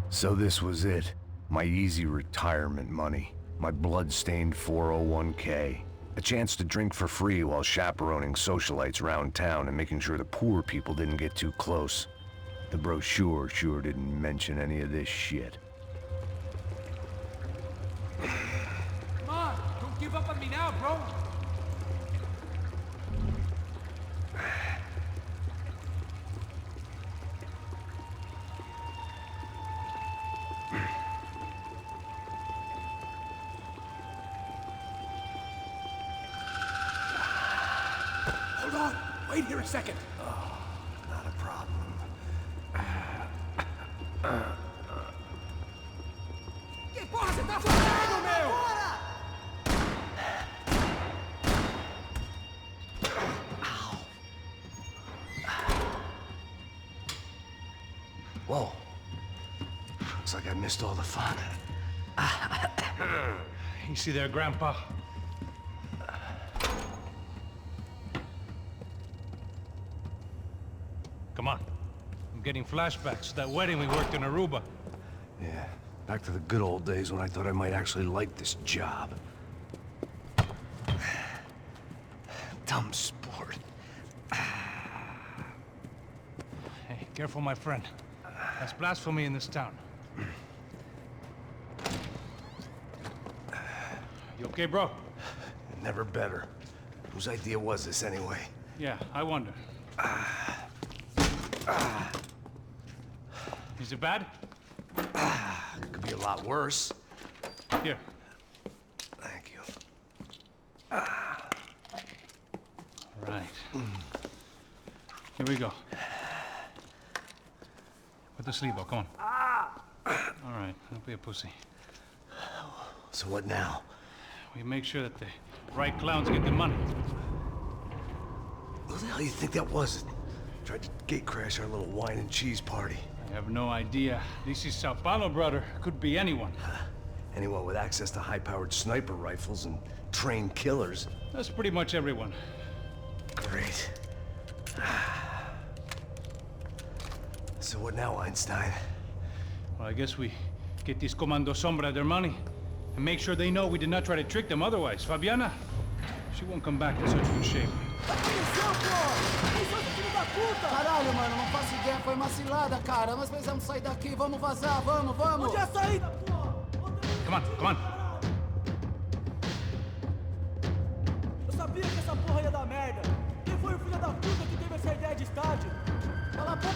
[SPEAKER 1] So this was it. My easy retirement money. My blood-stained 401k. A chance to drink for free while chaperoning socialites around town and making sure the poor people didn't get too close. The brochure sure didn't mention any of this shit.
[SPEAKER 5] Come on, don't give up on me now, bro.
[SPEAKER 3] Hold on! Wait here a second!
[SPEAKER 1] Oh, not a problem.
[SPEAKER 4] Que porra você tá fazendo, meu?
[SPEAKER 1] Whoa. Looks like I missed all the fun.
[SPEAKER 2] Easy there, Grandpa. Come on. I'm getting flashbacks to that wedding we worked in Aruba.
[SPEAKER 1] Yeah, back to the good old days when I thought I might actually like this job. Dumb sport.
[SPEAKER 2] Hey, careful, my friend. That's blasphemy in this town. You okay, bro?
[SPEAKER 1] Never better. Whose idea was this anyway?
[SPEAKER 2] Yeah, I wonder. Is it bad?
[SPEAKER 1] Could be a lot worse.
[SPEAKER 2] Here.
[SPEAKER 1] Thank you.
[SPEAKER 2] Right. Here we go. Put the sleeve on, come on. All right, don't be a pussy.
[SPEAKER 1] So what now?
[SPEAKER 2] We make sure that the right clowns get the money.
[SPEAKER 1] Who the hell do you think that was? Tried to gate crash our little wine and cheese party.
[SPEAKER 2] I have no idea. This is Sao Paulo, brother. Could be anyone.
[SPEAKER 1] Anyone with access to high-powered sniper rifles and trained killers.
[SPEAKER 2] That's pretty much everyone.
[SPEAKER 1] Great. So what now, Einstein?
[SPEAKER 2] Well, I guess we get these Comando Sombra their money and make sure they know we did not try to trick them otherwise. Fabiana, she won't come back in such good shape.
[SPEAKER 4] Caralho, mano, não faço ideia, foi uma cilada, cara. Nós precisamos sair daqui, vamos vazar, vamos, vamos! Onde é a saída, porra?
[SPEAKER 2] Come on, come on.
[SPEAKER 4] Eu sabia que essa porra ia dar merda. Quem foi o filho da puta que teve essa ideia de estádio? Fala a boca.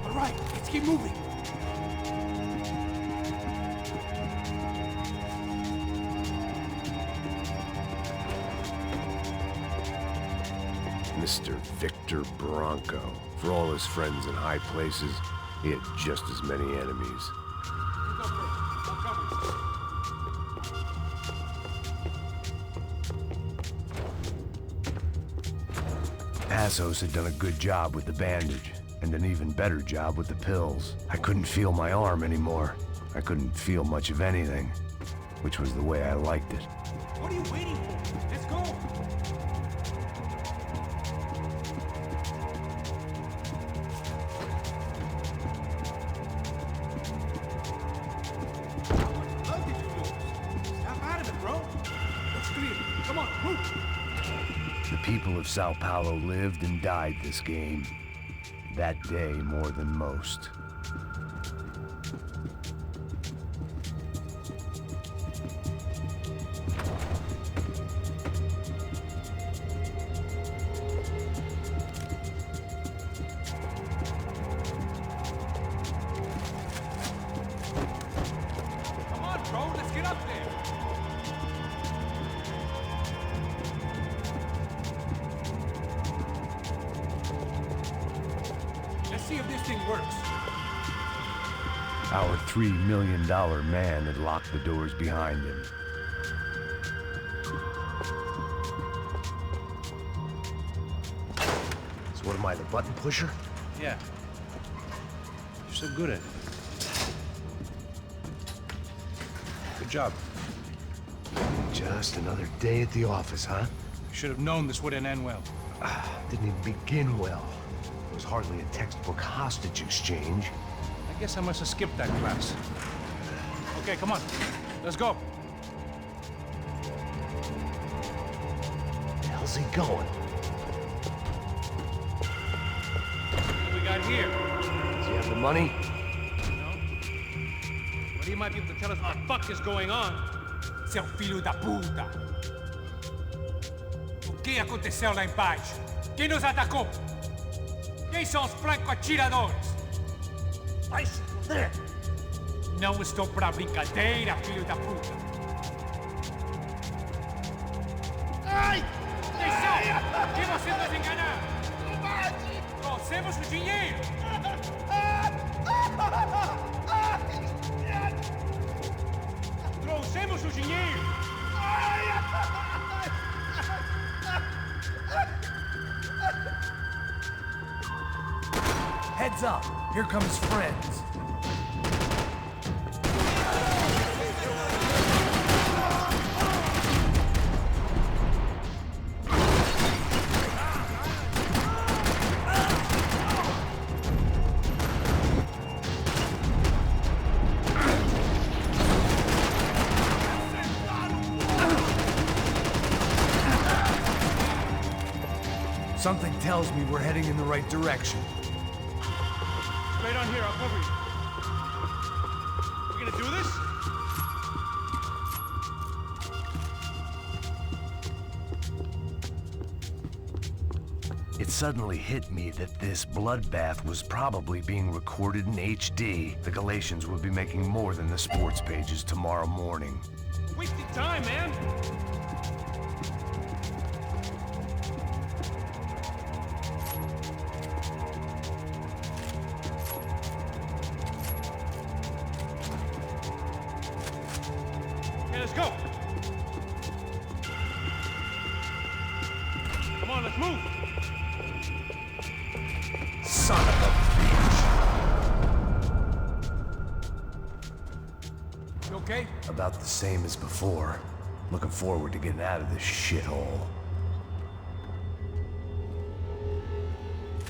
[SPEAKER 3] All right, let's keep moving.
[SPEAKER 1] Mr. Victor Bronco. For all his friends in high places, he had just as many enemies. Passos had done a good job with the bandage. And an even better job with the pills. I couldn't feel my arm anymore. I couldn't feel much of anything, which was the way I liked it.
[SPEAKER 3] What are you waiting for? Let's go! How did you lose? Snap out of it, bro. It's clear. Come on, move!
[SPEAKER 1] The people of Sao Paulo lived and died this game. That day more than most.
[SPEAKER 3] Come on, bro, let's get up there! Let's see if this thing works.
[SPEAKER 1] Our $3 million man had locked the doors behind him.
[SPEAKER 9] So what am I, the button pusher?
[SPEAKER 2] Yeah. You're so good at it. Good job.
[SPEAKER 9] Just another day at the office, huh?
[SPEAKER 2] You should have known this wouldn't end well.
[SPEAKER 9] Didn't even begin well. It was hardly a textbook hostage exchange.
[SPEAKER 2] I guess I must have skipped that class. Okay, come on. Let's go.
[SPEAKER 9] Where the hell's he going?
[SPEAKER 2] What do we got here?
[SPEAKER 9] Does he have the money?
[SPEAKER 2] No? But he might be able to tell us what the fuck is going on.
[SPEAKER 3] Seu filho da puta! O que aconteceu lá embaixo? Quem nos atacou? Quem são os franco-atiradores?
[SPEAKER 9] Vai se fuder!
[SPEAKER 3] Não estou pra brincadeira, filho da puta!
[SPEAKER 9] Ai!
[SPEAKER 3] Atenção! Que você nos enganar! Trouxemos o dinheiro! Trouxemos o dinheiro!
[SPEAKER 6] Heads up! Here comes friends. Something tells me we're heading in the right direction.
[SPEAKER 2] Straight on here, I'll cover you. We gonna do this?
[SPEAKER 1] It suddenly hit me that this bloodbath was probably being recorded in HD. The Galatians would be making more than the sports pages tomorrow morning.
[SPEAKER 2] Wasting time, man! Okay, let's go! Come on, let's move!
[SPEAKER 1] Son of a bitch!
[SPEAKER 3] You okay?
[SPEAKER 1] About the same as before. Looking forward to getting out of this shithole.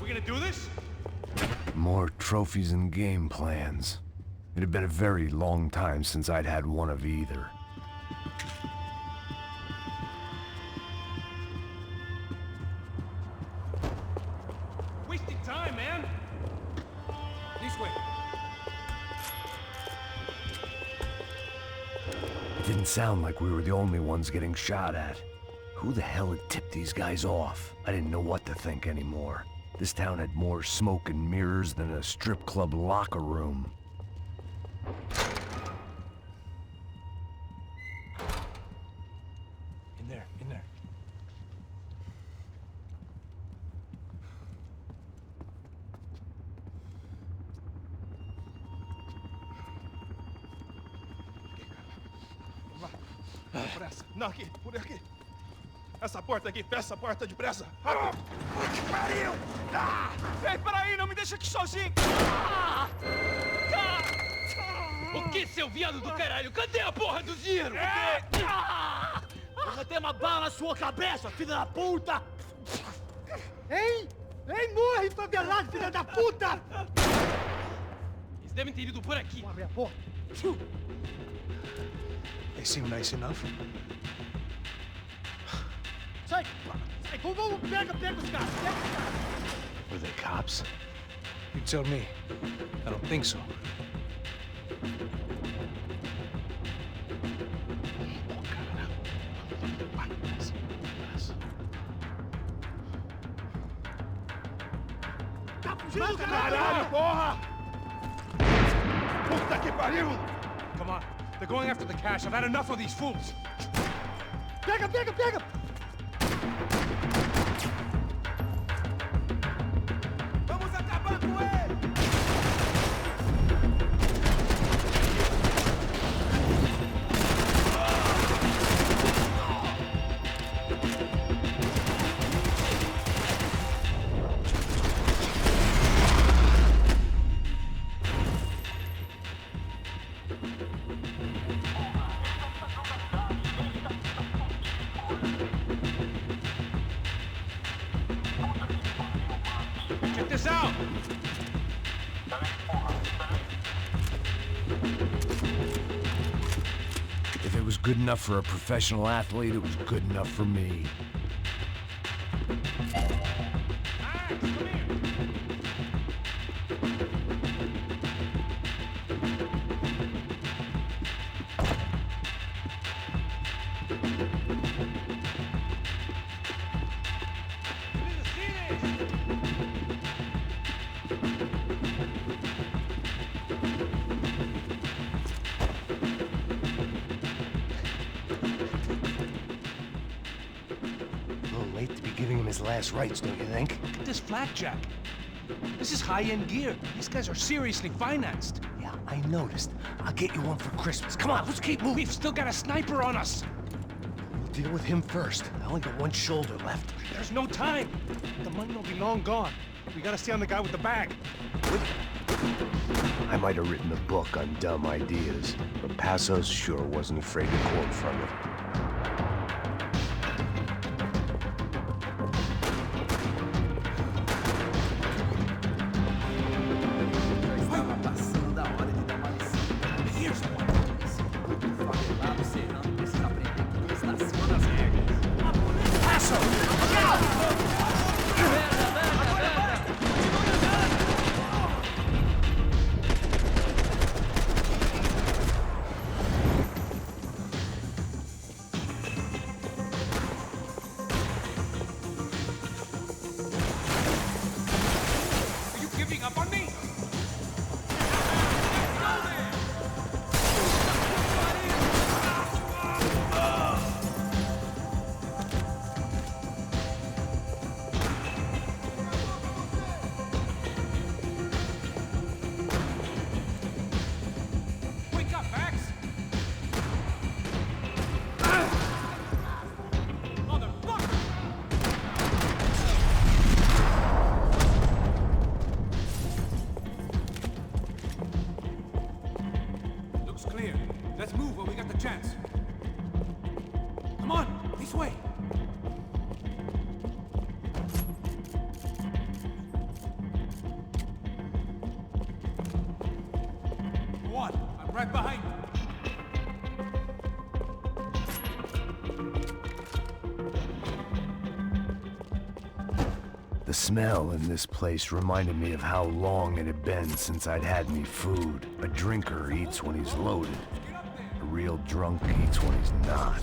[SPEAKER 2] We gonna do this?
[SPEAKER 1] More trophies and game plans. It had been a very long time since I'd had one of either.
[SPEAKER 2] Wasting time, man!
[SPEAKER 3] This way.
[SPEAKER 1] It didn't sound like we were the only ones getting shot at. Who the hell had tipped these guys off? I didn't know what to think anymore. This town had more smoke and mirrors than a strip club locker room.
[SPEAKER 2] In there, in there.
[SPEAKER 4] Por essa. Não, aqui, por aqui. Essa porta aqui, fecha essa porta depressa. Que pariu! Ei, peraí, não me deixa aqui sozinho!
[SPEAKER 5] O que, seu viado do caralho? Cadê a porra do dinheiro?
[SPEAKER 4] Eu vou ter uma bala na sua cabeça, filha da puta! Ei! Ei, morre, favelado, filha da puta!
[SPEAKER 5] Eles devem ter ido por aqui.
[SPEAKER 4] Vamos abrir a porta.
[SPEAKER 9] They seem nice enough.
[SPEAKER 4] Sai! Sai! Vamos, pega os caras! Pega os caras!
[SPEAKER 9] Were they cops?
[SPEAKER 2] You tell me. I don't think so.
[SPEAKER 4] Tá fugindo, caralho, porra! Puta que pariu!
[SPEAKER 2] Come on. They're going after the cash. I've had enough of these fools.
[SPEAKER 4] Pega, pega, pega! Vamos acabar com ele!
[SPEAKER 2] Check this out.
[SPEAKER 1] If it was good enough for a professional athlete, it was good enough for me.
[SPEAKER 9] A little late to be giving him his last rites, don't you think?
[SPEAKER 2] Look at this flakjack. This is high-end gear. These guys are seriously financed.
[SPEAKER 9] Yeah, I noticed. I'll get you one for Christmas. Come on, let's keep moving.
[SPEAKER 2] We've still got a sniper on us.
[SPEAKER 9] We'll deal with him first. I only got one shoulder left.
[SPEAKER 2] There's no time. The money will be long gone. We gotta stay on the guy with the bag.
[SPEAKER 1] I might have written a book on dumb ideas, but Passos sure wasn't afraid to quote from it.
[SPEAKER 2] Are you giving up on me? Wake up, Max! Motherfucker! Looks clear. Let's move when we got the chance. Come on, this way. Go on, I'm right behind you.
[SPEAKER 1] The smell in this place reminded me of how long it had been since I'd had any food. A drinker eats when he's loaded. A real drunk eats when he's not.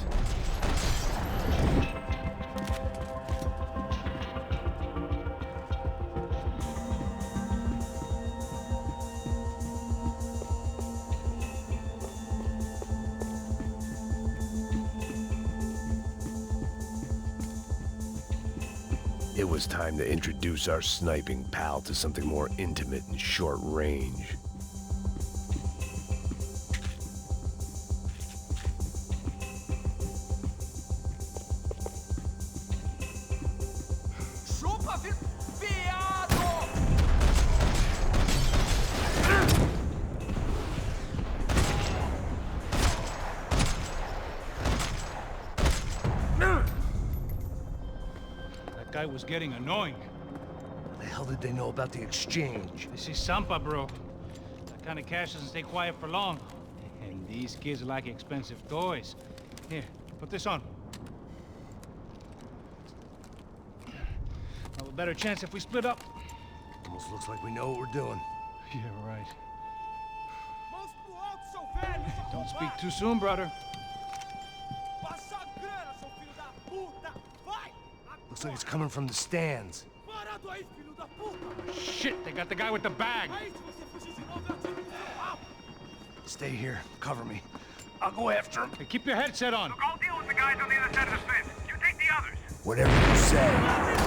[SPEAKER 1] It was time to introduce our sniping pal to something more intimate and short range.
[SPEAKER 2] guy was getting annoying.
[SPEAKER 9] What the hell did they know about the exchange?
[SPEAKER 2] This is Sampa, bro. That kind of cash doesn't stay quiet for long. And these kids like expensive toys. Here, put this on. Have a better chance if we split up.
[SPEAKER 9] Almost looks like we know what we're doing.
[SPEAKER 2] Yeah, right. Don't speak too soon, brother.
[SPEAKER 9] Looks like it's coming from the stands.
[SPEAKER 2] Shit, they got the guy with the bag.
[SPEAKER 9] Stay here. Cover me. I'll go after him.
[SPEAKER 2] Hey, keep your headset on.
[SPEAKER 12] Look, I'll deal with the guys on the other side of the fence. You take the others.
[SPEAKER 9] Whatever you say.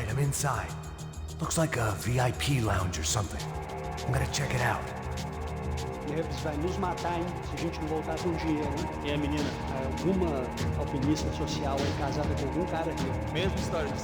[SPEAKER 1] right, I'm inside. Looks like a VIP lounge or something. I'm gonna check it out.
[SPEAKER 13] Neves vai nos matar, hein? Se a gente não voltar com dinheiro, hein? E a menina? Alguma alpinista social aí casada com algum cara aqui.
[SPEAKER 6] Mesma história.